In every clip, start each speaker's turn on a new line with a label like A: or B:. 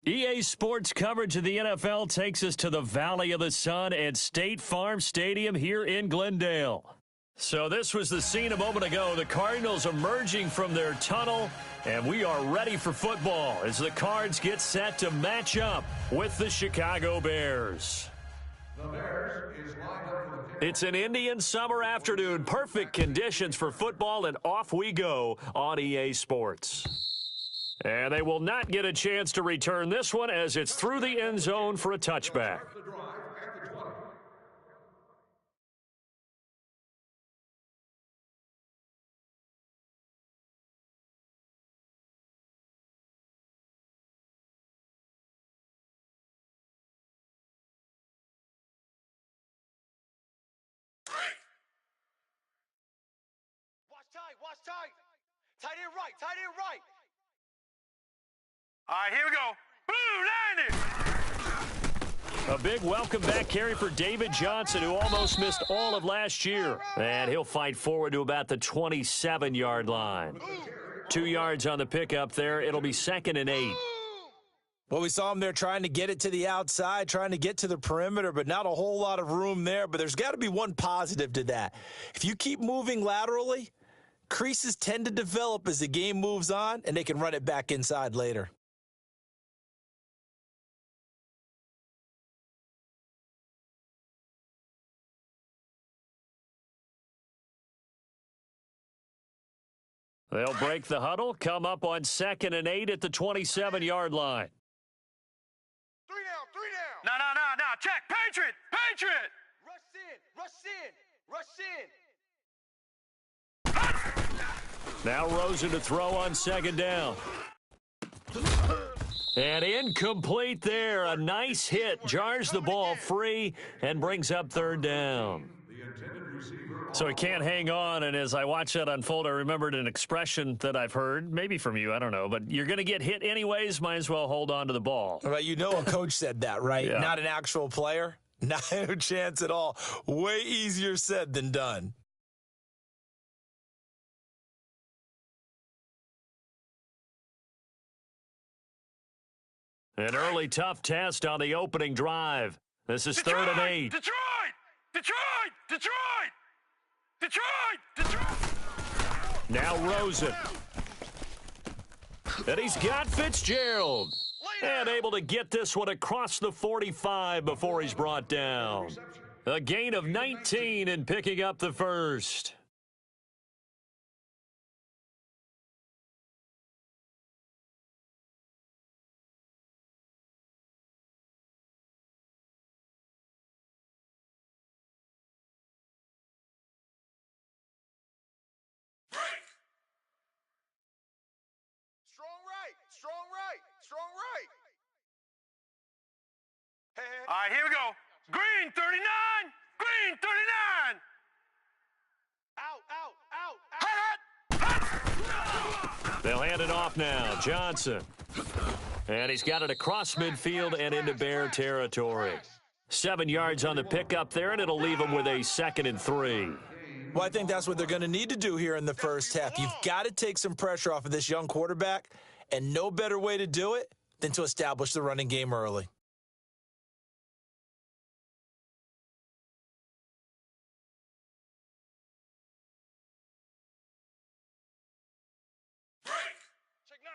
A: EA Sports coverage of the NFL takes us to the Valley of the Sun at State Farm Stadium here in Glendale. So this was the scene a moment ago. The Cardinals emerging from their tunnel, and we are ready for football as the Cards get set to match up with the Chicago Bears.
B: The Bears is lined up for the
A: It's an Indian summer afternoon. Perfect conditions for football, and off we go on EA Sports. And they will not get a chance to return this one as it's through the end zone for a touchback.
B: the drive at the 20.
C: Watch tight. Tight end right.
D: All right, here we go. Blue landed.
A: A big welcome back carry for David Johnson, who almost missed all of last year. And he'll fight forward to about the 27-yard line. 2 yards on the pickup there. It'll be 2nd and 8.
E: Well, we saw him there trying to get it to the outside, trying to get to the perimeter, but not a whole lot of room there. But there's got to be one positive to that. If you keep moving laterally, creases tend to develop as the game moves on, and they can run it back inside later.
A: They'll break the huddle, come up on 2nd and 8 at the 27-yard line.
C: Three down.
D: No. Check. Patriot.
C: Rush in.
A: Now Rosen to throw on 2nd down. And incomplete there. A nice hit. Jars the ball free and brings up 3rd down. So he can't hang on, and as I watched that unfold, I remembered an expression that I've heard, maybe from you, I don't know, but you're going to get hit anyways, might as well hold on to the ball.
E: Right, you know a coach said that, right?
A: Yeah. Not
E: an actual player. Not a chance at all. Way easier said than done.
A: An early tough test on the opening drive. This is 3rd and 8.
D: Detroit.
A: Now Rosen. And he's got Fitzgerald. And able to get this one across the 45 before he's brought down. A gain of 19 and picking up the first.
C: Strong right. Hey.
D: All right, here we go. Green 39.
C: Out.
A: They'll hand it off now. Johnson. And he's got it across midfield and into Bear territory. 7 yards on the pickup there, and it'll leave him with a 2nd and 3.
E: Well, I think that's what they're going to need to do here in the first half. You've got to take some pressure off of this young quarterback, and no better way to do it than to establish the running game early.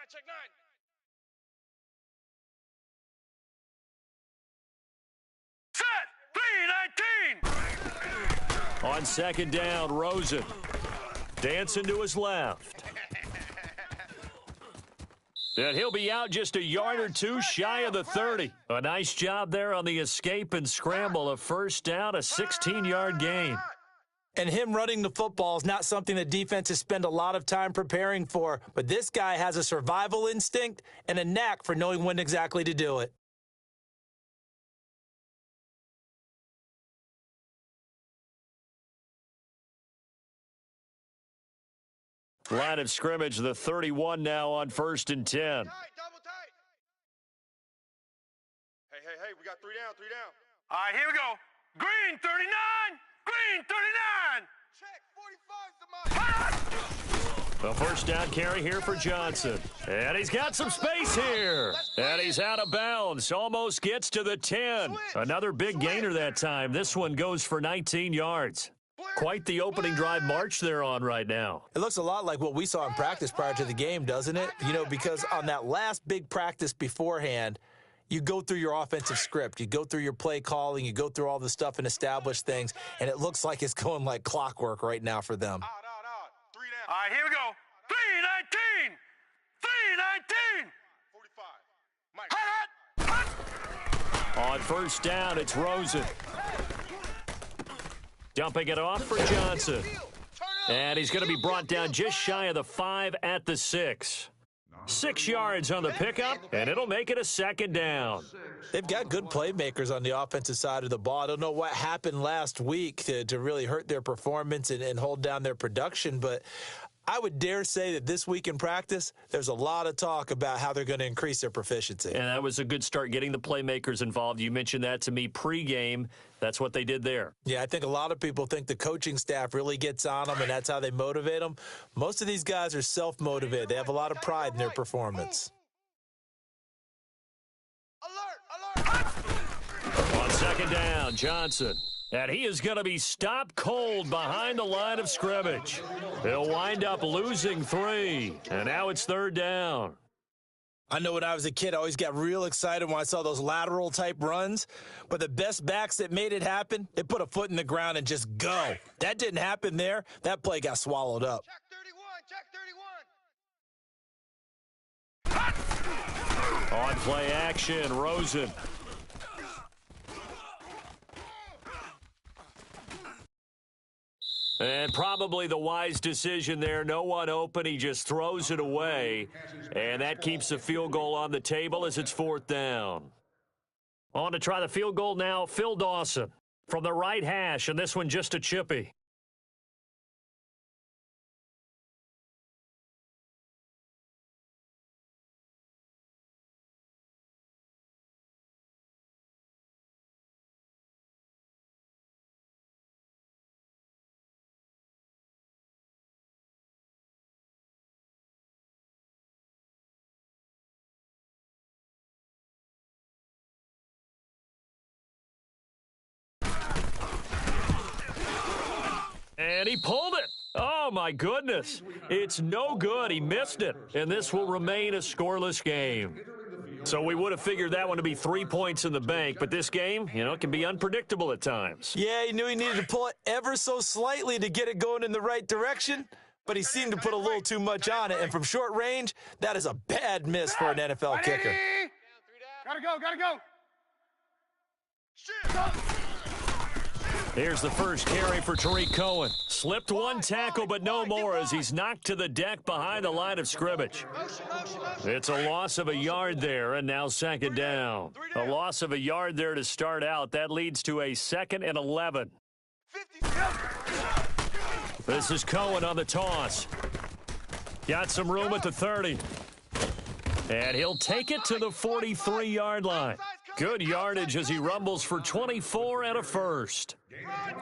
C: Check nine.
D: Set. 319.
A: On 2nd down, Rosen. Dancing to his left. And he'll be out just a yard or two shy of the 30. A nice job there on the escape and scramble. A 1st down, a 16-yard gain.
E: And him running the football is not something that defenses spend a lot of time preparing for, but this guy has a survival instinct and a knack for knowing when exactly to do it.
A: Line of scrimmage, the 31 now on 1st and 10.
C: Double tight. Hey, we got 3 down.
D: All right, here we go. Green 39.
C: Check, 45's the mark.
A: A first down carry here for Johnson. And he's got some space here. And he's out of bounds. Almost gets to the 10. Another big gainer that time. This one goes for 19 yards. Quite the opening drive march they're on right now.
E: It looks a lot like what we saw in practice prior to the game, doesn't it? You know, because on that last big practice beforehand, you go through your offensive script. You go through your play calling. You go through all the stuff and establish things. And it looks like it's going like clockwork right now for them.
D: All right, here we go. 319. 319. 45. Mike.
A: On first down, it's Rosen. Dumping it off for Johnson. And he's going to be brought down just shy of the 5 at the 6. 6 yards on the pickup, and it'll make it a second down.
E: They've got good playmakers on the offensive side of the ball. I don't know what happened last week to really hurt their performance and hold down their production, but I would dare say that this week in practice, there's a lot of talk about how they're going to increase their proficiency.
A: And that was a good start, getting the playmakers involved. You mentioned that to me pregame. That's what they did there.
E: Yeah, I think a lot of people think the coaching staff really gets on them, and that's how they motivate them. Most of these guys are self-motivated. They have a lot of pride in their performance.
A: On second down, Johnson. And he is going to be stopped cold behind the line of scrimmage. He'll wind up losing 3. And now it's third down.
E: I know when I was a kid, I always got real excited when I saw those lateral-type runs. But the best backs that made it happen, they put a foot in the ground and just go. That didn't happen there. That play got swallowed up.
C: Check 31.
A: On play action, Rosen. And probably the wise decision there. No one open. He just throws it away. And that keeps the field goal on the table as it's fourth down. On to try the field goal now, Phil Dawson from the right hash, and this one just a chippy. And he pulled it. Oh, my goodness. It's no good. He missed it. And this will remain a scoreless game. So we would have figured that one to be 3 points in the bank. But this game, you know, can be unpredictable at times.
E: Yeah, he knew he needed to pull it ever so slightly to get it going in the right direction. But he seemed to put a little too much on it. And from short range, that is a bad miss for an NFL kicker.
D: Gotta go.
A: Here's the first carry for Tariq Cohen. Slipped one tackle, but no more as he's knocked to the deck behind the line of scrimmage. It's a loss of a yard there, and now second down. A loss of a yard there to start out. That leads to a 2nd and 11. This is Cohen on the toss. Got some room at the 30. And he'll take it to the 43-yard line. Good yardage as he rumbles for 24 and a first.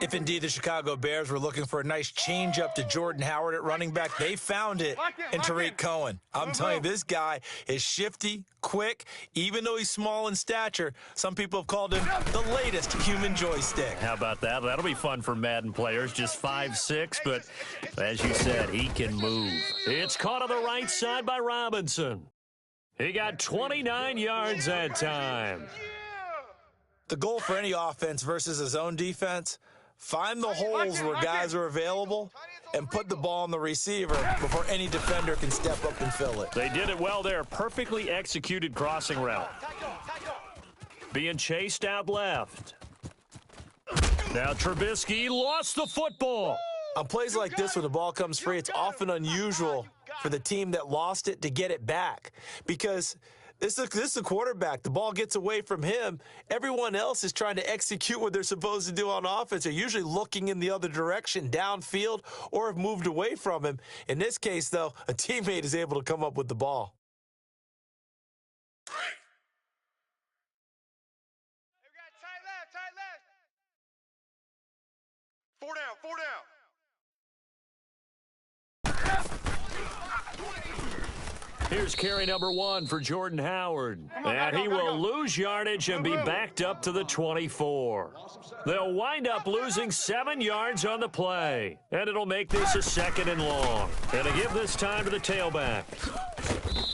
E: If indeed the Chicago Bears were looking for a nice change-up to Jordan Howard at running back, they found it in Tariq Cohen. I'm telling you, this guy is shifty, quick, even though he's small in stature. Some people have called him the latest human joystick.
A: How about that? That'll be fun for Madden players. Just 5'6", but as you said, he can move. It's caught on the right side by Robinson. He got 29 yards that time.
E: The goal for any offense versus his own defense, find the holes where guys are available and put the ball on the receiver before any defender can step up and fill it.
A: They did it well there. Perfectly executed crossing route. Being chased out left. Now Trubisky lost the football.
E: On plays like this where the ball comes free, it's often unusual for the team that lost it to get it back because this is a quarterback. The ball gets away from him. Everyone else is trying to execute what they're supposed to do on offense. They're usually looking in the other direction, downfield, or have moved away from him. In this case, though, a teammate is able to come up with the ball.
C: We got tight left. 4 down.
A: Here's carry number 1 for Jordan Howard. And he will lose yardage and be backed up to the 24. They'll wind up losing 7 yards on the play. And it'll make this a 2nd and long. And to give this time to the tailback.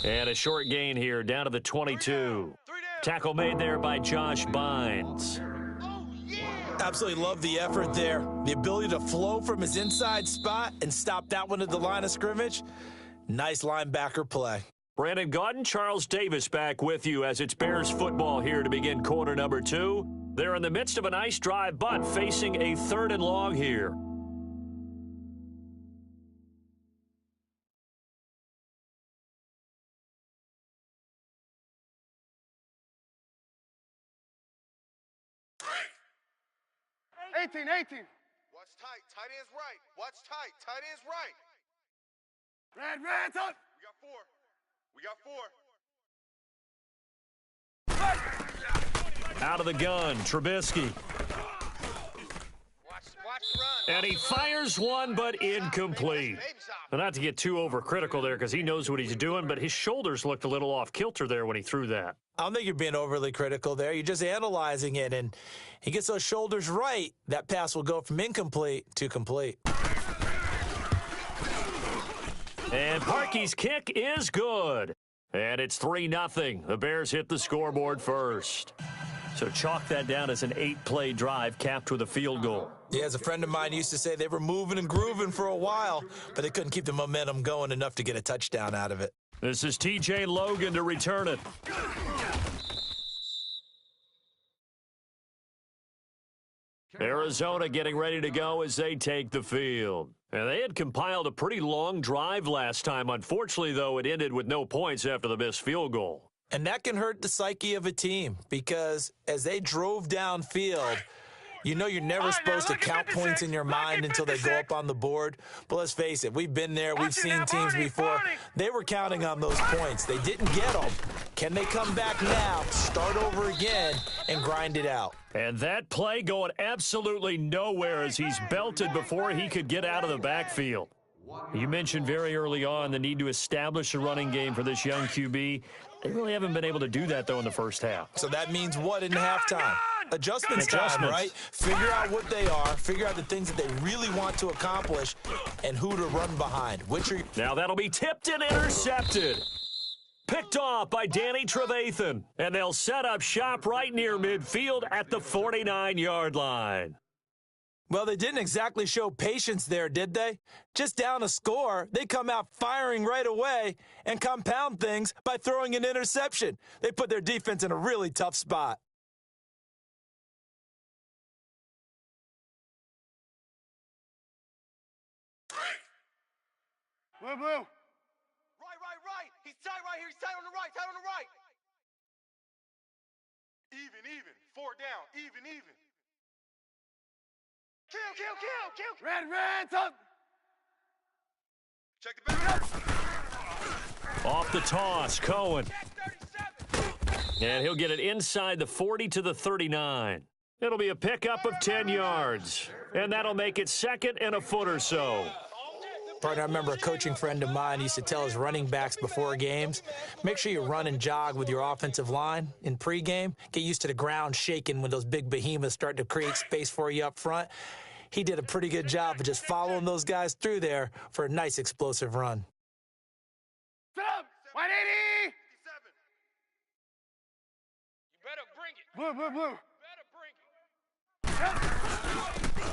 A: And a short gain here down to the 22. Tackle made there by Josh Bynes.
E: Absolutely love the effort there. The ability to flow from his inside spot and stop that one at the line of scrimmage. Nice linebacker play.
A: Brandon Gaudin, Charles Davis back with you as it's Bears football here to begin quarter number 2. They're in the midst of a nice drive, but facing a 3rd and long here.
C: Eighteen.
D: Watch tight. Tight end's right. Watch tight. Tight end's right.
C: Red, up.
D: We got four.
A: Out of the gun, Trubisky.
D: Watch the run.
A: And he fires one, but incomplete. Well, not to get too overcritical there because he knows what he's doing, but his shoulders looked a little off kilter there when he threw that.
E: I don't think you're being overly critical there. You're just analyzing it, and he gets those shoulders right. That pass will go from incomplete to complete.
A: And Parkey's kick is good. And it's 3-0. The Bears hit the scoreboard first. So chalk that down as an 8-play drive capped with a field goal.
E: Yeah, as a friend of mine used to say, they were moving and grooving for a while, but they couldn't keep the momentum going enough to get a touchdown out of it.
A: This is T.J. Logan to return it. Arizona getting ready to go as they take the field. And they had compiled a pretty long drive last time. Unfortunately, though, it ended with no points after the missed field goal.
E: And that can hurt the psyche of a team because as they drove downfield, you know you're never supposed to count points in your mind until they go up on the board. But let's face it, we've been there. We've seen teams before. They were counting on those points. They didn't get them. Can they come back now, start over again, and grind it out?
A: And that play going absolutely nowhere as he's belted before he could get out of the backfield. You mentioned very early on the need to establish a running game for this young QB. They really haven't been able to do that, though, in the first half.
E: So that means what in halftime? Adjustments time, right? Figure out what they are, figure out the things that they really want to accomplish, and who to run behind.
A: Now that'll be tipped and intercepted. Picked off by Danny Trevathan. And they'll set up shop right near midfield at the 49-yard line.
E: Well, they didn't exactly show patience there, did they? Just down a score, they come out firing right away and compound things by throwing an interception. They put their defense in a really tough spot.
C: Blue.
D: Right. He's tight right here. He's tight on the right. Even. 4 down. Even. Kill.
C: Red, up.
D: Check the back.
A: Off the toss, Cohen. And he'll get it inside the 40 to the 39. It'll be a pickup of 10 yards. And that'll make it 2nd and a foot or so.
E: Partner, I remember a coaching friend of mine used to tell his running backs before games, make sure you run and jog with your offensive line in pregame. Get used to the ground shaking when those big behemoths start to create space for you up front. He did a pretty good job of just following those guys through there for a nice explosive run.
C: Stop. 180.
D: 57. You better bring it.
C: Blue.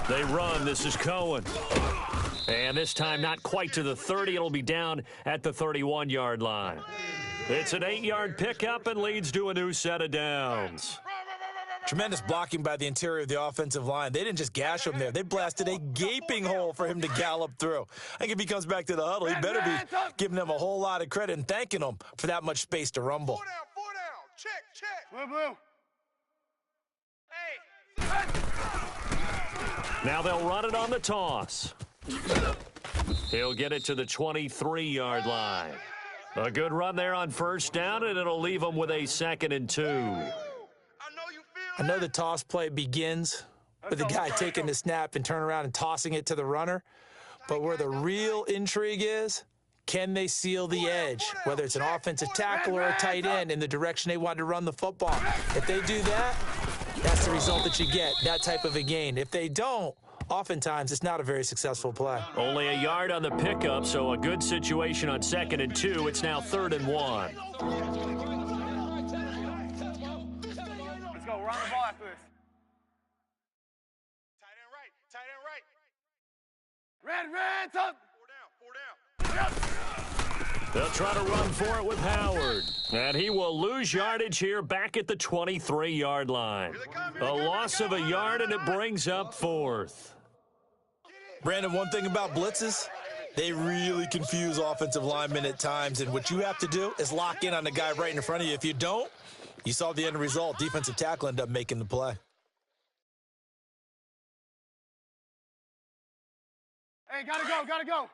A: They run. This is Cohen. And this time not quite to the 30. It'll be down at the 31-yard line. It's an 8-yard pickup and leads to a new set of downs.
E: Tremendous blocking by the interior of the offensive line. They didn't just gash him there. They blasted a gaping hole for him to gallop through. I think if he comes back to the huddle, he better be giving them a whole lot of credit and thanking them for that much space to rumble.
D: 4 down. Check.
C: Blue.
D: Hey.
A: Now they'll run it on the toss. He'll get it to the 23-yard line. A good run there on first down, and it'll leave him with a 2nd and 2.
E: I know the toss play begins with the guy taking the snap and turning around and tossing it to the runner. But where the real intrigue is, Can they seal the edge, whether it's an offensive tackle or a tight end, in the direction they want to run the football? If they do that, that's the result that you get, that type of a gain. If they don't, oftentimes it's not a very successful play.
A: Only a yard on the pickup, so a good situation on 2nd and 2. It's now 3rd and 1.
C: Let's go. We're on the ball after this.
D: Tight end right. Tight end right.
C: Red, tuck.
D: 4 down. 4 down.
A: They'll try to run for it with Howard. And he will lose yardage here back at the 23-yard line. A loss of a yard, and it brings up 4th.
E: Brandon, one thing about blitzes, they really confuse offensive linemen at times, and what you have to do is lock in on the guy right in front of you. If you don't, you saw the end result. Defensive tackle ended up making the play.
C: Hey, gotta go.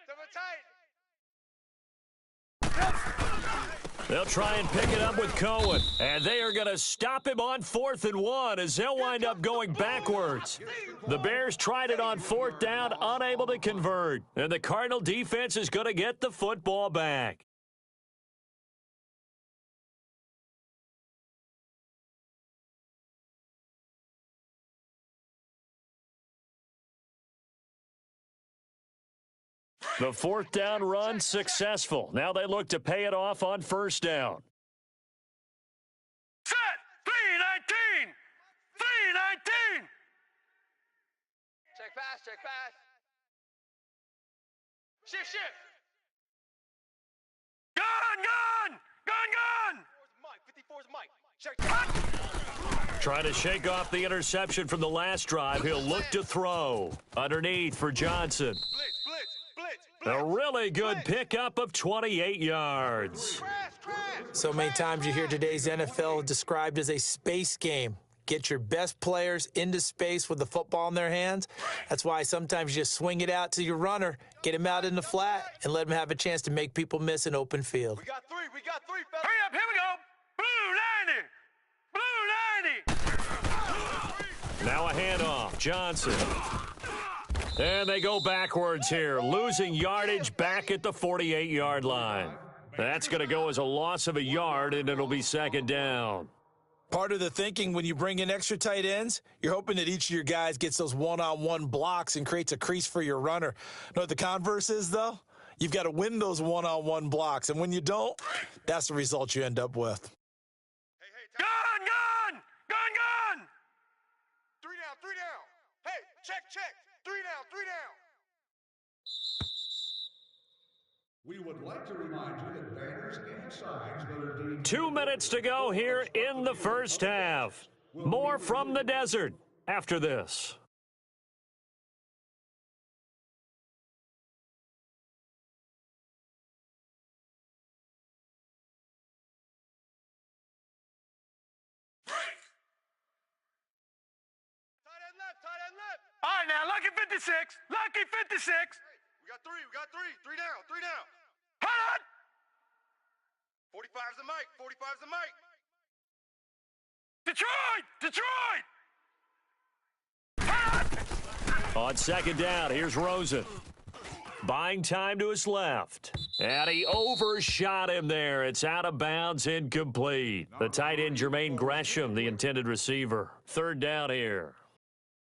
D: Double tight.
A: They'll try and pick it up with Cohen. And they are going to stop him on 4th and 1 as they'll wind up going backwards. The Bears tried it on 4th down, unable to convert. And the Cardinal defense is going to get the football back. The 4th down run successful. Now they look to pay it off on 1st down.
D: Set. 319. 319.
C: Check pass.
D: Shift. Gun. 54's Mike. Check.
A: Trying to shake off the interception from the last drive. He'll look to throw. Underneath for Johnson.
D: Blitz.
A: A really good pickup of 28 yards.
E: So many times you hear today's NFL described as a space game. Get your best players into space with the football in their hands. That's why sometimes you just swing it out to your runner, get him out in the flat, and let him have a chance to make people miss an open field.
D: We got three, fellas. Hurry up, here we go. Blue 90.
A: Now a handoff. Johnson. And they go backwards here, losing yardage back at the 48-yard line. That's going to go as a loss of a yard, and it'll be 2nd down.
E: Part of the thinking when you bring in extra tight ends, you're hoping that each of your guys gets those one-on-one blocks and creates a crease for your runner. You know what the converse is, though? You've got to win those one-on-one blocks, and when you don't, that's the result you end up with.
D: Gun. 3 down. Hey, check. 3 down.
B: We would like to remind you that banners and signs that are deemed
A: 2 minutes to go here in the first half. More from the desert after this.
D: Tight end left. All right, now, lucky 56. We got three. 3 down. Hold on. 45's the mic. Detroit.
A: On 2nd down, here's Rosen. Buying time to his left. And he overshot him there. It's out of bounds, incomplete. The tight end, Jermaine Gresham, the intended receiver. 3rd down here.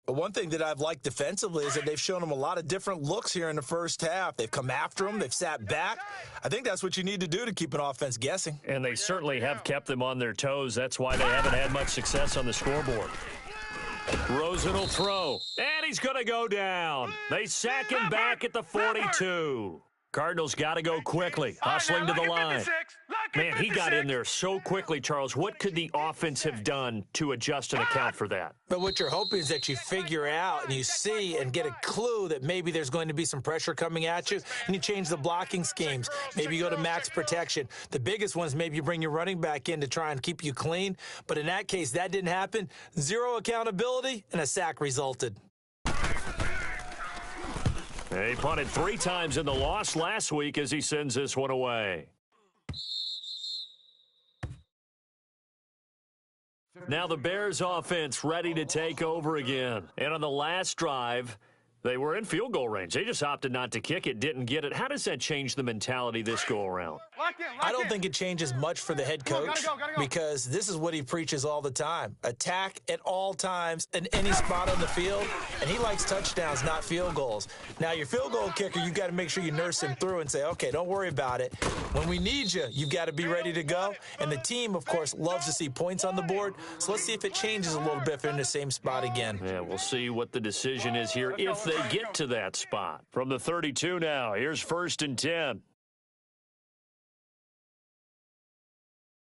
E: But one thing that I've liked defensively is that they've shown him a lot of different looks here in the first half. They've come after him. They've sat back. I think that's what you need to do to keep an offense guessing.
A: And they certainly have kept them on their toes. That's why they haven't had much success on the scoreboard. Rosen will throw. And he's going to go down. They sack him back at the 42. Cardinals got to go quickly, hustling to the line. Man, he got in there so quickly, Charles. What could the offense have done to adjust and account for that?
E: But what you're hoping is that you figure out and you see and get a clue that maybe there's going to be some pressure coming at you, and you change the blocking schemes. Maybe you go to max protection. The biggest one is maybe you bring your running back in to try and keep you clean. But in that case, that didn't happen. Zero accountability, and a sack resulted.
A: He punted 3 times in the loss last week as he sends this one away. Now the Bears offense ready to take over again. And on the last drive, They were in field goal range. They just opted not to kick it, didn't get it. How does that change the mentality this go-around?
E: I don't think it changes much for the head coach because this is what he preaches all the time. Attack at all times in any spot on the field, and he likes touchdowns, not field goals. Now, your field goal kicker, you've got to make sure you nurse him through and say, okay, don't worry about it. When we need you, you've got to be ready to go. And the team, of course, loves to see points on the board. So let's see if it changes a little bit if they're in the same spot again.
A: Yeah, we'll see what the decision is here if they get to that spot. From the 32 now, here's 1st and 10.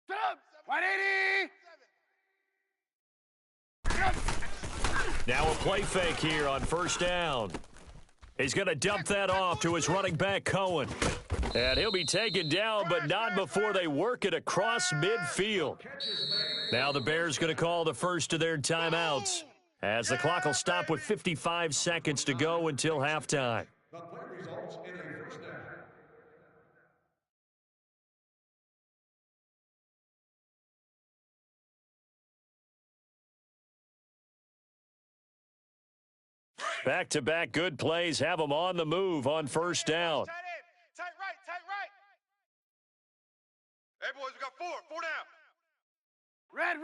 C: Set up. 180.
A: Now a play fake here on 1st down. He's going to dump that off to his running back, Cohen. And he'll be taken down, but not before they work it across midfield. Now the Bears going to call the first of their timeouts, as the clock will stop with 55 seconds to go until halftime.
B: The play results in a first down.
A: Back-to-back good plays have them on the move on 1st down.
D: Tight end. Tight right. Tight right. Hey, boys, we got 4. 4 down.
C: Red,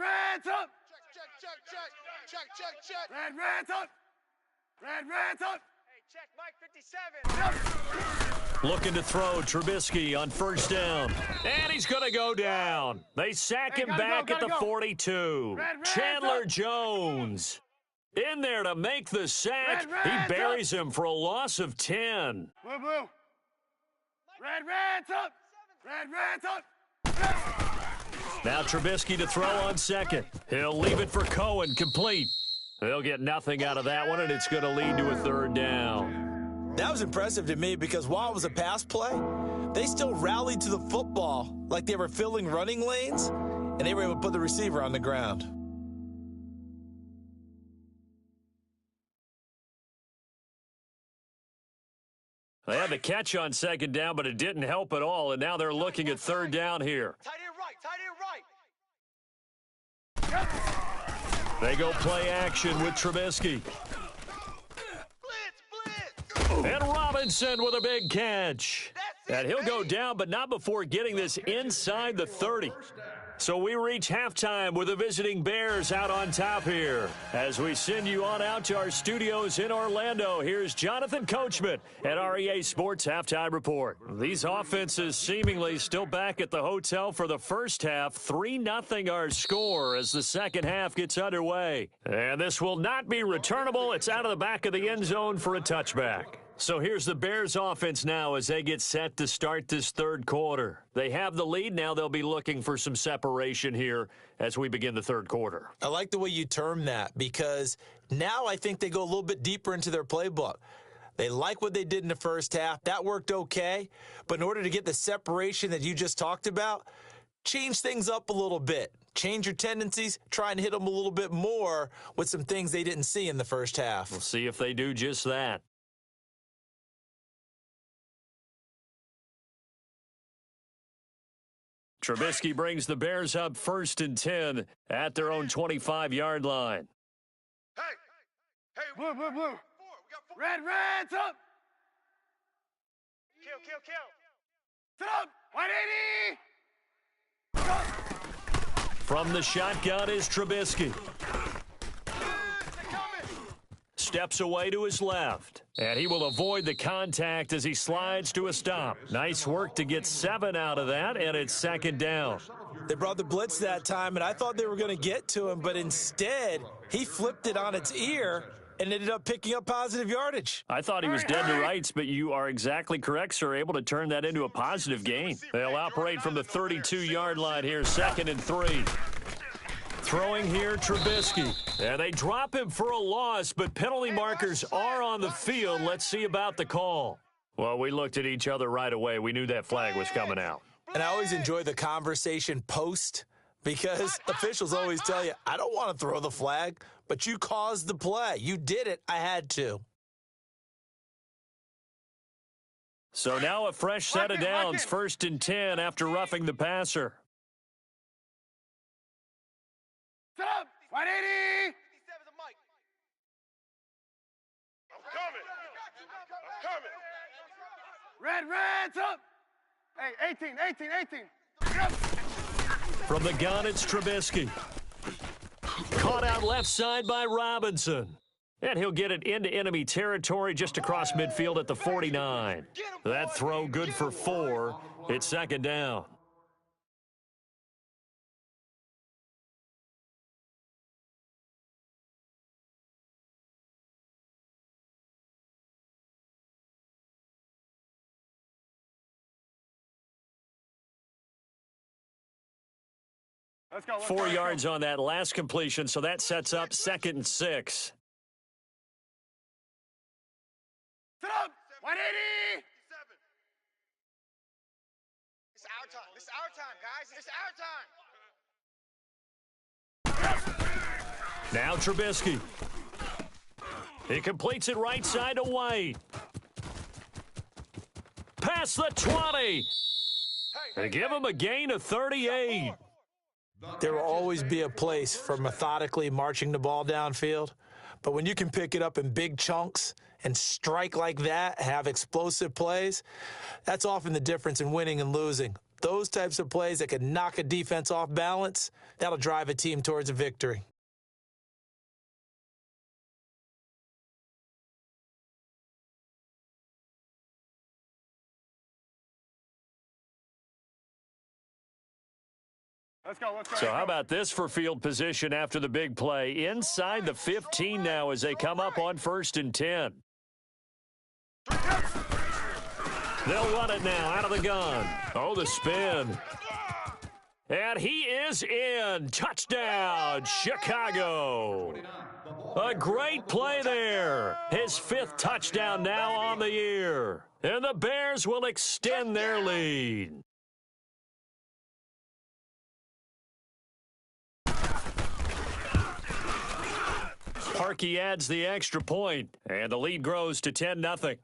C: up.
D: Check.
C: Red, up. Red, up.
D: Hey, check Mike 57.
A: Looking to throw Trubisky on 1st down. And he's going to go down. They sack him back at the 42. Chandler Jones in there to make the sack. He buries him for a loss of 10.
C: Blue. Red, up. Red, up.
A: Now Trubisky to throw on 2nd. He'll leave it for Cohen, complete. They'll get nothing out of that one, and it's going to lead to a 3rd down.
E: That was impressive to me because while it was a pass play, they still rallied to the football like they were filling running lanes, and they were able to put the receiver on the ground.
A: They had the catch on 2nd down, but it didn't help at all, and now they're looking at 3rd down here.
D: Tight end right.
A: They go play action with Trubisky.
D: Blitz.
A: And Robinson with a big catch. And he'll go down, but not before getting this inside the 30. So we reach halftime with the visiting Bears out on top here. As we send you on out to our studios in Orlando, here's Jonathan Coachman at REA Sports Halftime Report. These offenses seemingly still back at the hotel for the first half. 3-0 our score as the second half gets underway. And this will not be returnable. It's out of the back of the end zone for a touchback. So here's the Bears offense now as they get set to start this 3rd quarter. They have the lead. Now they'll be looking for some separation here as we begin the 3rd quarter.
E: I like the way you term that because now I think they go a little bit deeper into their playbook. They like what they did in the first half. That worked okay. But in order to get the separation that you just talked about, change things up a little bit. Change your tendencies. Try and hit them a little bit more with some things they didn't see in the first half.
A: We'll see if they do just that. Trubisky brings the Bears up 1st and 10 at their own 25-yard line.
D: Hey,
C: Blue.
D: 4. We got 4.
C: Red, up.
D: Kill.
C: Set up. 180.
A: From the shotgun is Trubisky. Steps away to his left, and he will avoid the contact as he slides to a stop. Nice work to get 7 out of that, and it's 2nd down.
E: They brought the blitz that time, and I thought they were going to get to him, but instead he flipped it on its ear and ended up picking up positive yardage.
A: I thought he was dead to rights, but you are exactly correct, sir, able to turn that into a positive gain. They'll operate from the 32-yard line here, 2nd and 3. Throwing here, Trubisky. And they drop him for a loss, but penalty markers are on the field. Let's see about the call. Well, we looked at each other right away. We knew that flag was coming out.
E: And I always enjoy the conversation post because officials always tell you, I don't want to throw the flag, but you caused the play. You did it. I had to.
A: So now a fresh set of downs, 1st and 10 after roughing the passer.
C: Set up. 180.
D: 57's a Mike. I'm coming. coming.
C: Red, up. Hey, 18. Get up.
A: From the gun, it's Trubisky. Caught out left side by Robinson. And he'll get it into enemy territory just across midfield at the 49. That throw good for 4. It's second down.
C: Let's go.
A: 4 yards on that last completion, so that sets up 2nd and 6.
C: Sit up. 180.
D: It's our time. It's our time, guys. It's our time.
A: Now Trubisky. He completes it right side to White. Past the 20. They give him a gain of 38.
E: There will always be a place for methodically marching the ball downfield, but when you can pick it up in big chunks and strike like that, have explosive plays, that's often the difference in winning and losing. Those types of plays that can knock a defense off balance, that'll drive a team towards a victory.
C: Let's go.
A: So how about this for field position after the big play? Inside the 15 now as they come up on 1st and 10. They'll run it now out of the gun. Oh, the spin. And he is in. Touchdown, Chicago. A great play there. His 5th touchdown now on the year. And the Bears will extend their lead. Parkey adds the extra point, and the lead grows to 10-0.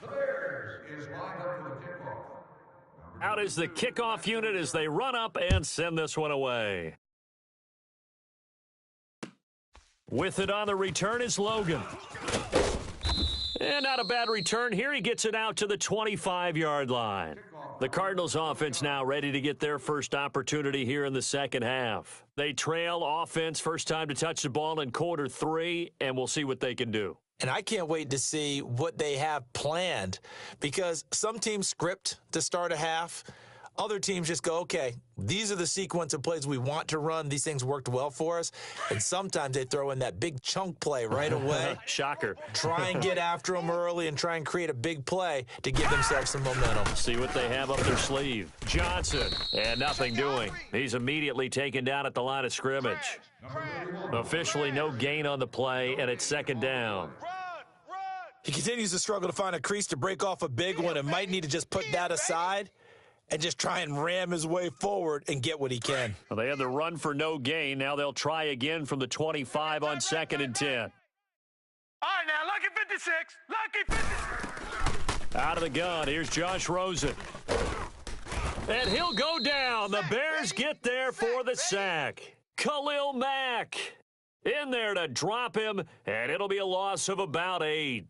B: The Bears is lined up for the kickoff.
A: Out is the kickoff unit as they run up and send this one away. With it on the return is Logan. And not a bad return here. He gets it out to the 25-yard line. The Cardinals offense now ready to get their first opportunity here in the second half. They trail offense, first time to touch the ball in quarter 3, and we'll see what they can do.
E: And I can't wait to see what they have planned, because some teams script to start a half. Other teams just go, okay, these are the sequence of plays we want to run. These things worked well for us. And sometimes they throw in that big chunk play right away.
A: Shocker.
E: Try and get after them early and try and create a big play to give themselves some momentum.
A: See what they have up their sleeve. Johnson, and nothing doing. He's immediately taken down at the line of scrimmage. Officially no gain on the play, and it's second down.
E: He continues to struggle to find a crease to break off a big one and might need to just put that aside and just try and ram his way forward and get what he can.
A: Well, they had the run for no gain. Now they'll try again from the 25 on 2nd and 10.
C: All right, now, lucky 56. Lucky 56.
A: Out of the gun, here's Josh Rosen. And he'll go down. The Bears get there for the sack. Khalil Mack in there to drop him, and it'll be a loss of about 8.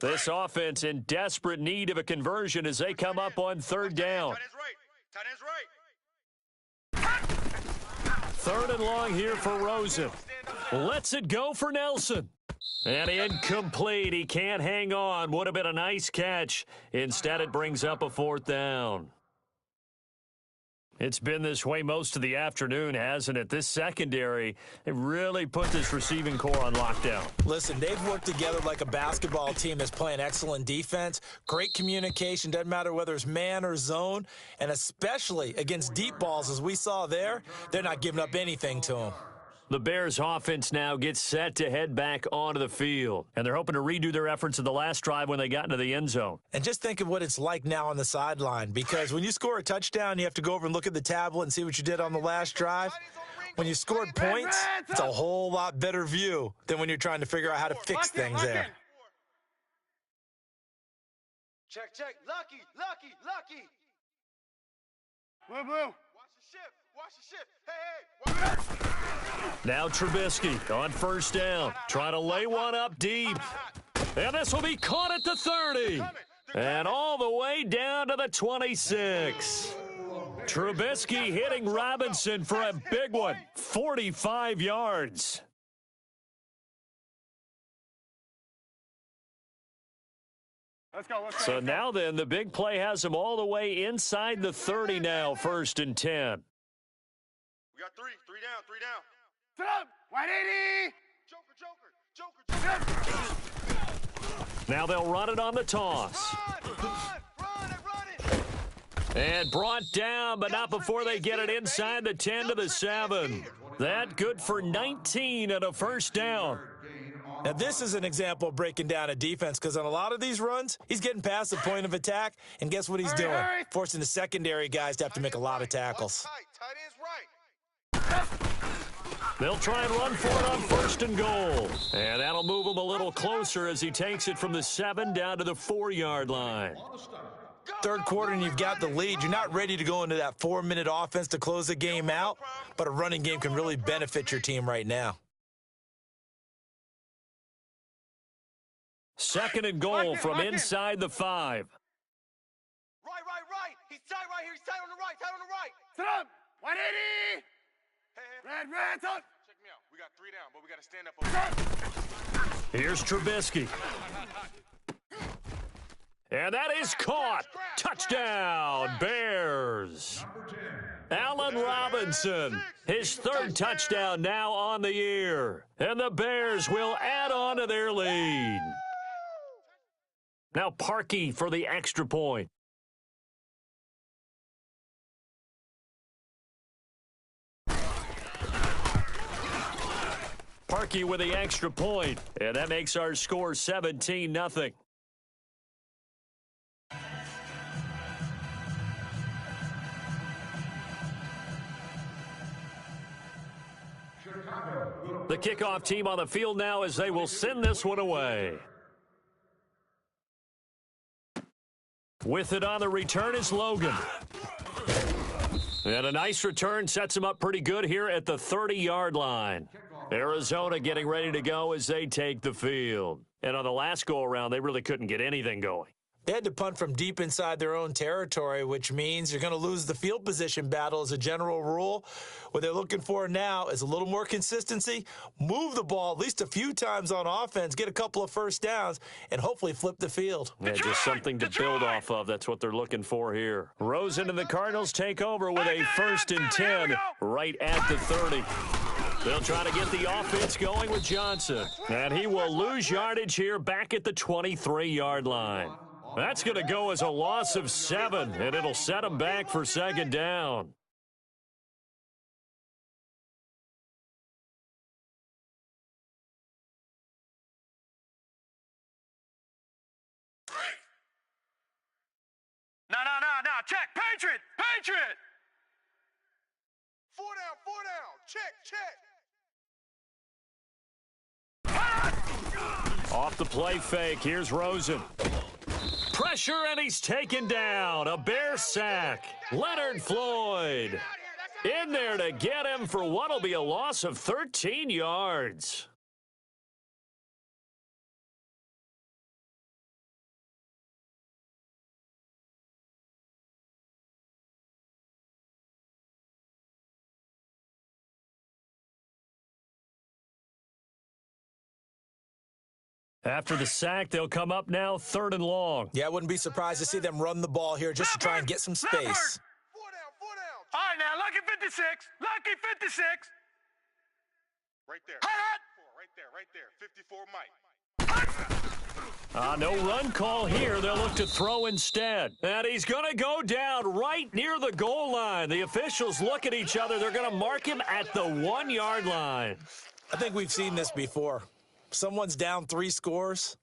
A: This offense in desperate need of a conversion as they come up on 3rd down.
D: Tight end's right.
A: 3rd and long here for Rosen. Lets it go for Nelson. And incomplete. He can't hang on. Would have been a nice catch. Instead, it brings up a 4th down. It's been this way most of the afternoon, hasn't it? This secondary, they really put this receiving core on lockdown.
E: Listen, they've worked together like a basketball team that's playing excellent defense. Great communication, doesn't matter whether it's man or zone. And especially against deep balls, as we saw there, they're not giving up anything to them.
A: The Bears offense now gets set to head back onto the field. And they're hoping to redo their efforts in the last drive when they got into the end zone.
E: And just think of what it's like now on the sideline, because when you score a touchdown, you have to go over and look at the tablet and see what you did on the last drive. When you scored points, it's a whole lot better view than when you're trying to figure out how to fix things there.
D: Check, check. Lucky, lucky, lucky.
C: Blue, blue.
D: Watch the shift. Watch the shift. Hey, hey.
A: Now Trubisky on first down, trying to lay one up deep. And this will be caught at the 30. And all the way down to the 26. Trubisky hitting Robinson for a big one, 45 yards.
C: Let's go, let's go.
A: So now then, the big play has him all the way inside the 30 now, 1st and 10.
D: We got three. Three down, three down.
C: Sit up. 180.
D: Joker, joker, joker, joker.
A: Now they'll run it on the toss.
D: Run it.
A: And brought down, but not before they get it inside the 10 to the 7. That good for 19 and a first down.
E: Now, this is an example of breaking down a defense because on a lot of these runs, he's getting past the point of attack, and guess what he's doing? Forcing the secondary guys to have to make a lot of tackles.
D: Tight end's right.
A: They'll try and run for it on 1st and goal. And that'll move him a little closer as he takes it from the 7 down to the 4-yard line.
E: Third quarter and you've got the lead. You're not ready to go into that 4-minute offense to close the game out, but a running game can really benefit your team right now.
A: 2nd and goal from inside the 5.
D: Right. He's tight right here. He's tight on the right. Tight on the right.
C: Sit up. 180. Red, up.
D: Check me out. We got 3 down, but we got to stand up over there.
A: Here's Trubisky. And that is caught. Touchdown, Bears. Allen Robinson, his 3rd touchdown now on the year. And the Bears will add on to their lead. Now Parkey for the extra point. Parkey with the extra point, and that makes our score 17-0. The kickoff team on the field now as they will send this one away. With it on the return is Logan. And a nice return sets him up pretty good here at the 30-yard line. Arizona getting ready to go as they take the field. And on the last go-around, they really couldn't get anything going.
E: They had to punt from deep inside their own territory, which means you're going to lose the field position battle as a general rule. What they're looking for now is a little more consistency, move the ball at least a few times on offense, get a couple of first downs, and hopefully flip the field.
A: Yeah, just something to build off of. That's what they're looking for here. Rosen and the Cardinals take over with a 1st and 10 right at the 30. They'll try to get the offense going with Johnson. And he will lose yardage here back at the 23-yard line. That's going to go as a loss of 7, and it'll set him back for 2nd down.
C: No. Check. Patriot.
D: 4 down. Check.
A: Off the play fake, here's Rosen. Pressure, and he's taken down. A Bear sack. Leonard Floyd in there to get him for what will be a loss of 13 yards. After the sack, they'll come up now 3rd and long.
E: Yeah, I wouldn't be surprised to see them run the ball here just to try and get some space.
D: 4 down.
C: All right, now, lucky 56.
D: Right there.
C: Hot.
D: Right there. 54 Mike.
A: No run call here. They'll look to throw instead. And he's going to go down right near the goal line. The officials look at each other. They're going to mark him at the 1-yard line.
E: I think we've seen this before. Someone's down 3 scores.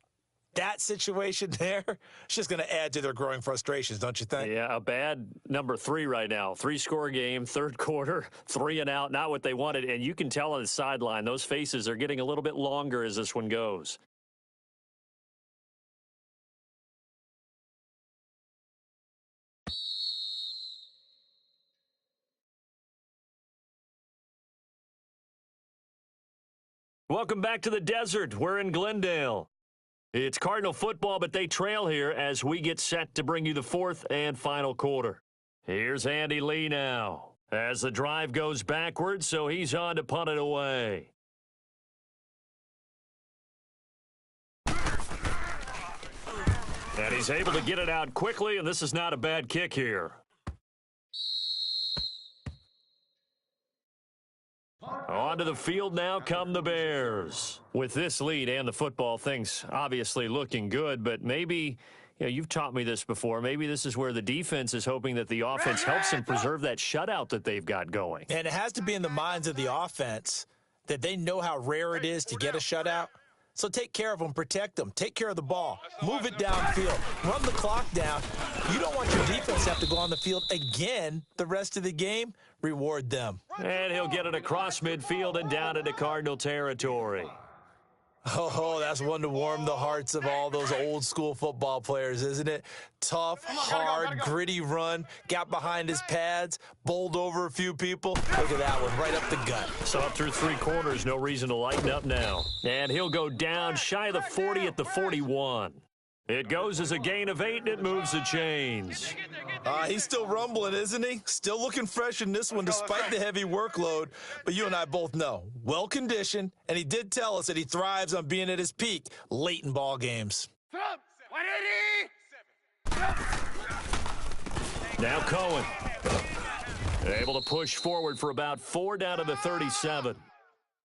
E: That situation there, it's just going to add to their growing frustrations, don't you think?
A: Yeah, a bad number 3 right now. 3-score game, third quarter, 3 and out, not what they wanted. And you can tell on the sideline, those faces are getting a little bit longer as this one goes. Welcome back to the desert. We're in Glendale. It's Cardinal football, but they trail here as we get set to bring you the fourth and final quarter. Here's Andy Lee now as the drive goes backwards, so he's on to punt it away. And he's able to get it out quickly, and this is not a bad kick here. Onto the field now come the Bears. With this lead and the football, things obviously looking good, but maybe, you've taught me this before, maybe this is where the defense is hoping that the offense helps them preserve that shutout that they've got going.
E: And it has to be in the minds of the offense that they know how rare it is to get a shutout. So take care of them, protect them, take care of the ball, move it downfield, run the clock down. You don't want your defense to have to go on the field again the rest of the game. Reward them.
A: And he'll get it across midfield and down into Cardinal territory.
E: Oh, that's one to warm the hearts of all those old school football players, isn't it? Tough, hard, gritty run, got behind his pads, bowled over a few people. Look at that one, right up the gut.
A: So up through 3 quarters, no reason to lighten up now. And he'll go down shy of the 40 at the 41. It goes as a gain of 8, and it moves the chains.
E: He's still rumbling, isn't he? Still looking fresh in this one despite the heavy workload. But you and I both know, well-conditioned, and he did tell us that he thrives on being at his peak late in ball games.
C: 180.
A: Now Cohen. Able to push forward for about 4 down to the 37.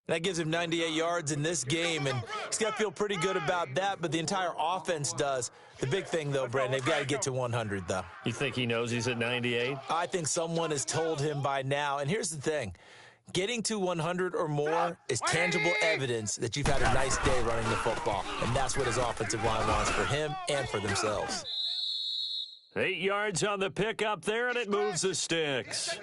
E: That gives him 98 yards in this game, and he's got to feel pretty good about that, but the entire offense does. The big thing, though, Brandon, they've got to get to 100, though.
A: You think he knows he's at 98?
E: I think someone has told him by now, and here's the thing. Getting to 100 or more is tangible evidence that you've had a nice day running the football, and that's what his offensive line wants for him and for themselves.
A: 8 yards on the pickup there, and it moves the sticks.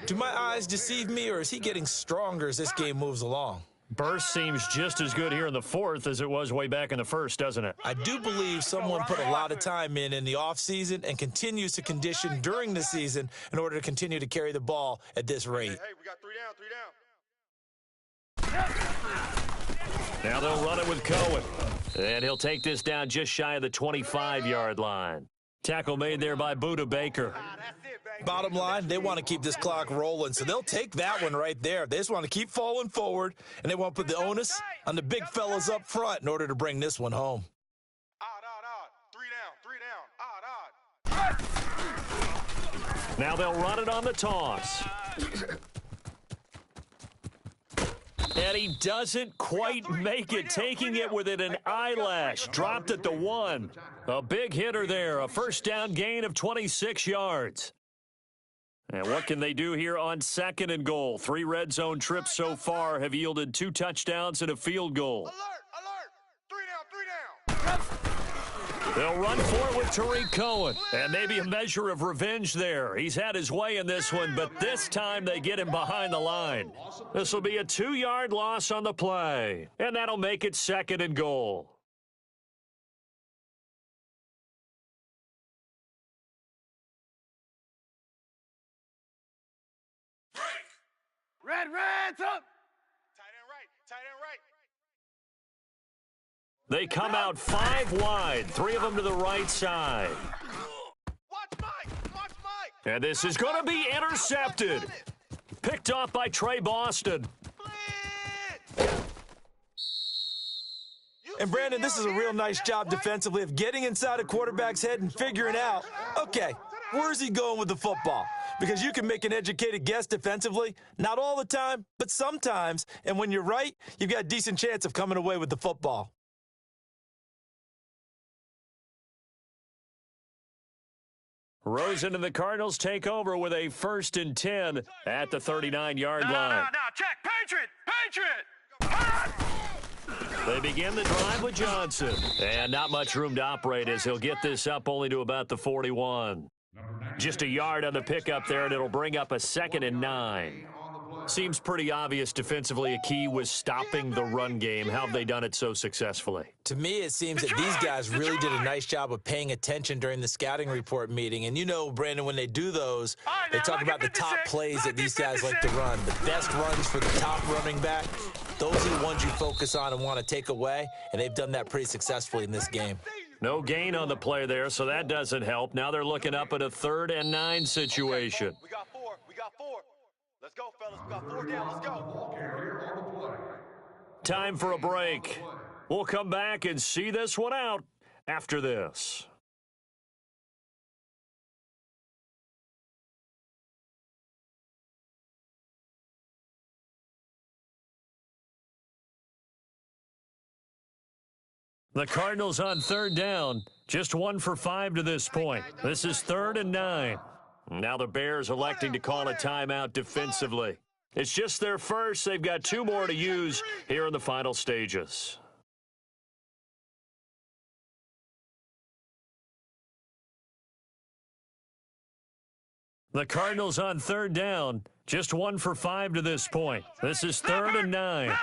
E: Do my eyes deceive me, or is he getting stronger as this game moves along?
A: Burst seems just as good here in the fourth as it was way back in the first, doesn't it?
E: I do believe someone put a lot of time in the offseason and continues to condition during the season in order to continue to carry the ball at this rate.
D: Hey, we got 3 down, 3 down.
A: Now they'll run it with Cohen. And he'll take this down just shy of the 25-yard line. Tackle made there by Buda Baker.
E: Bottom line, they want to keep this clock rolling, so they'll take that one right there. They just want to keep falling forward, and they want to put the onus on the big fellas up front in order to bring this one home.
D: Odd. 3 down, 3 down. Odd.
A: Now they'll run it on the toss. And he doesn't quite make it, taking it within an eyelash. Dropped at the 1. A big hitter there, a first down gain of 26 yards. And what can they do here on 2nd and goal? 3 red zone trips so far have yielded 2 touchdowns and a field goal.
D: Alert. 3 down.
A: They'll run for it with Tariq Cohen. And maybe a measure of revenge there. He's had his way in this one, but this time they get him behind the line. This will be a 2-yard loss on the play. And that'll make it 2nd and goal.
C: Red, up.
D: Tight end right.
A: They come out 5 wide, 3 of them to the right side.
D: Watch Mike.
A: And this is going to be intercepted. Picked off by Trey Boston.
E: And, Brandon, this is a real nice job defensively of getting inside a quarterback's head and figuring out, okay, where's he going with the football? Because you can make an educated guess defensively, not all the time, but sometimes. And when you're right, you've got a decent chance of coming away with the football.
A: Rosen and the Cardinals take over with a 1st and 10 at the 39-yard line.
C: No, check. Patriot.
A: They begin the drive with Johnson. And not much room to operate as he'll get this up only to about the 41. Just a yard on the pickup there, and it'll bring up a 2nd and 9. Seems pretty obvious defensively a key was stopping the run game. How have they done it so successfully?
E: To me, it seems that these guys really did a nice job of paying attention during the scouting report meeting. And you know, Brandon, when they do those, they talk about the top plays that these guys like to run. The best runs for the top running back, those are the ones you focus on and want to take away. And they've done that pretty successfully in this game.
A: No gain on the play there, so that doesn't help. Now they're looking up at a 3rd and 9 situation.
D: We got 4. We got 4. Let's go, fellas. We got 4 down. Let's go.
A: Time for a break. We'll come back and see this one out after this. The Cardinals on 3rd down. Just 1 for 5 to this point. This is 3rd and 9. Now the Bears electing to call a timeout defensively. It's just their first. They've got 2 more to use here in the final stages. The Cardinals on 3rd down. Just 1 for 5 to this point. This is 3rd and 9.
D: Hey,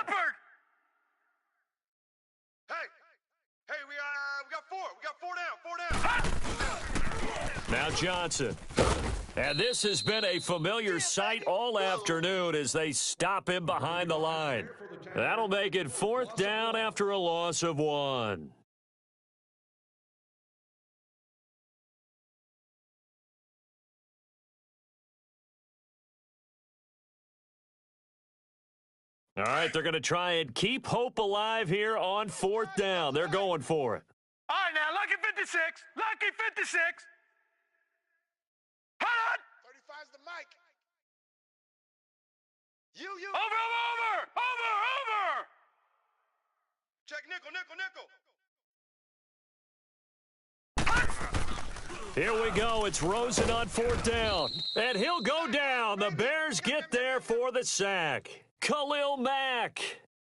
D: we got 4. We got 4 down. 4 down.
A: Now Johnson. And this has been a familiar sight all afternoon as they stop him behind the line. That'll make it 4th down after a loss of 1. All right, they're going to try and keep hope alive here on 4th down. They're going for it.
D: All right, now, lucky 56. Lucky 56. Hold on. 35's the mic. Over. Check nickel.
A: Here we go. It's Rosen on 4th down. And he'll go down. The Bears get there for the sack. Khalil Mack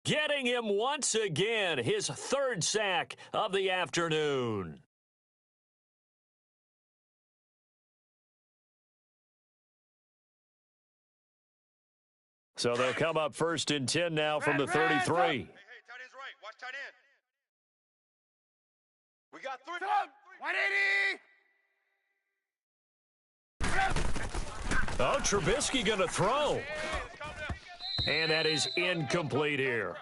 A: getting him once again, his 3rd sack of the afternoon. So they'll come up 1st and 10 now from the 33.
D: Hey, tight end's right. Watch tight end. We got 3. 180.
A: Oh, Trubisky going to throw. And that is incomplete here.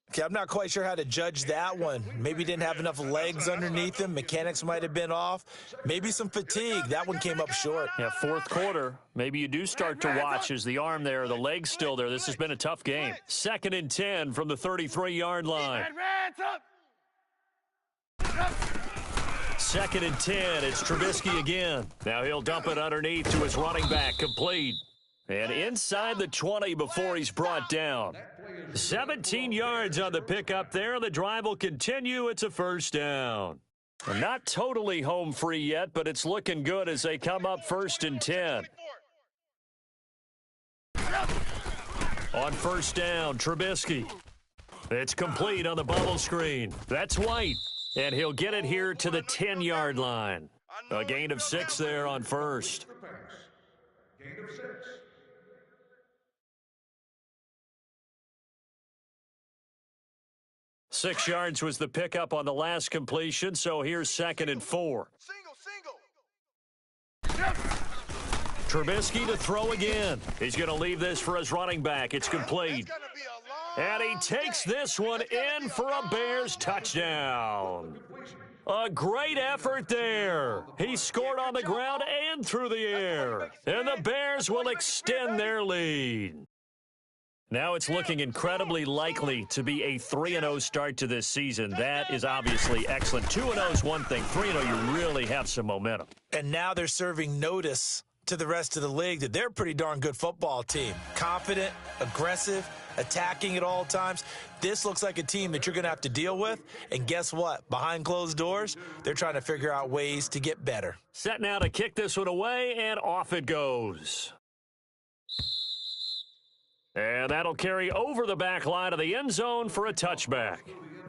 E: Okay, I'm not quite sure how to judge that one. Maybe didn't have enough legs underneath him. Mechanics might have been off. Maybe some fatigue. That one came up short.
A: Yeah, 4th quarter. Maybe you do start to watch as the arm there, the leg's still there. This has been a tough game. 2nd and 10 from the 33-yard line. 2nd and 10. It's Trubisky again. Now he'll dump it underneath to his running back. Complete. And inside the 20 before he's brought down. 17 yards on the pickup there. The drive will continue. It's a 1st down. Not totally home free yet, but it's looking good as they come up 1st and 10. On 1st down, Trubisky. It's complete on the bubble screen. That's White. And he'll get it here to the 10-yard line. A gain of 6 there on 1st.
B: Gain of 6.
A: 6 yards was the pickup on the last completion, so here's 2nd and 4.
D: Single.
A: Trubisky to throw again. He's going to leave this for his running back. It's complete. And he takes this one in for a Bears touchdown. A great effort there. He scored on the ground and through the air. And the Bears will extend their lead. Now it's looking incredibly likely to be a 3-0 start to this season. That is obviously excellent. 2-0 is one thing. 3-0, you really have some momentum.
E: And now they're serving notice to the rest of the league that they're a pretty darn good football team. Confident, aggressive, attacking at all times. This looks like a team that you're going to have to deal with. And guess what? Behind closed doors, they're trying to figure out ways to get better.
A: Set now to kick this one away, and off it goes. 2nd and 10 from the 33-yard line. 2nd and 10. It's Trubisky again. Now he'll dump it underneath to his running back. Complete. And inside the 20 before he's brought down. 17 yards on the pickup there. The drive will continue. It's a 1st down. And that'll carry over the back line of the end zone for a touchback.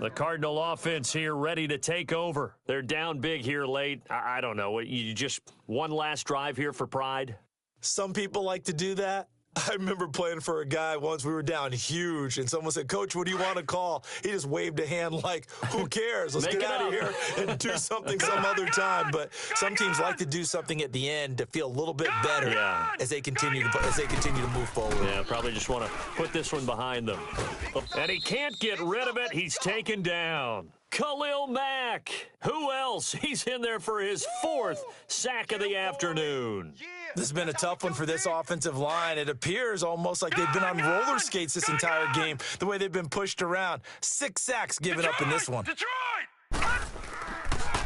A: The Cardinal offense here ready to take over. They're down big here late. I don't know. You just one last drive here for pride?
E: Some people like to do that. I remember playing for a guy once. We were down huge, and someone said, "Coach, what do you want to call?" He just waved a hand like, "Who cares? Let's get out of here and do something some other time." But some teams like to do something at the end to feel a little bit better as they continue to move forward.
A: Yeah, probably just want to put this one behind them. And he can't get rid of it. He's taken down. Khalil Mack. Who else? He's in there for his 4th sack of the afternoon.
E: This has been a tough one for this offensive line. It appears almost like they've been on roller skates this entire game, the way they've been pushed around. 6 sacks given up in this one.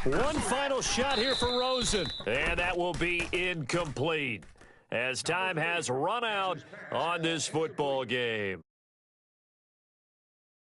A: One final shot here for Rosen, and that will be incomplete as time has run out on this football game.